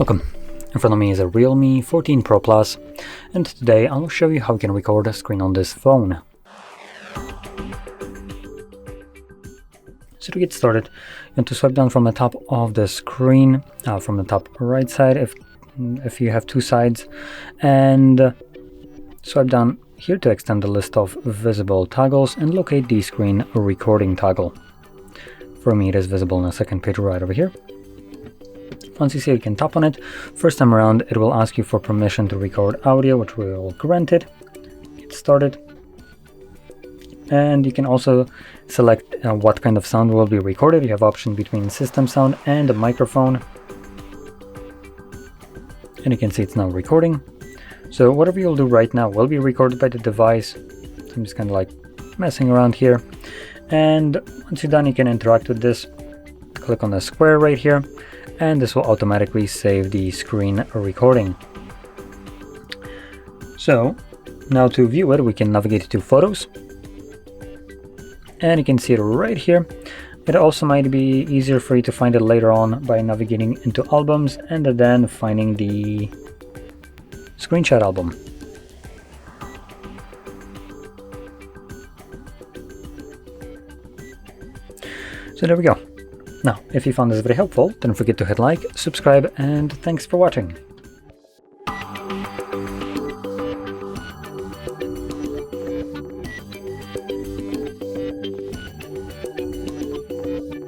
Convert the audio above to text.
Welcome. In front of me is a Realme 14 Pro Plus, and today I'll show you how you can record a screen on this phone. So to get started, you want to swipe down from the top of the screen, from the top right side if you have two sides, and swipe down here to extend the list of visible toggles and locate the screen recording toggle. For me, it is visible on the second page right over here. Once you see it, you can tap on it. First time around, it will ask you for permission to record audio, which we will grant it. Get started. And you can also select what kind of sound will be recorded. You have option between system sound and a microphone. And you can see it's now recording. So whatever you'll do right now will be recorded by the device. So I'm just kind of like messing around here. And once you're done, you can interact with this. Click on the square right here, and this will automatically save the screen recording. So now to view it, we can navigate to Photos, and you can see it right here. It also might be easier for you to find it later on by navigating into Albums and then finding the screenshot album. So there we go. Now, if you found this very helpful, don't forget to hit like, subscribe, and thanks for watching.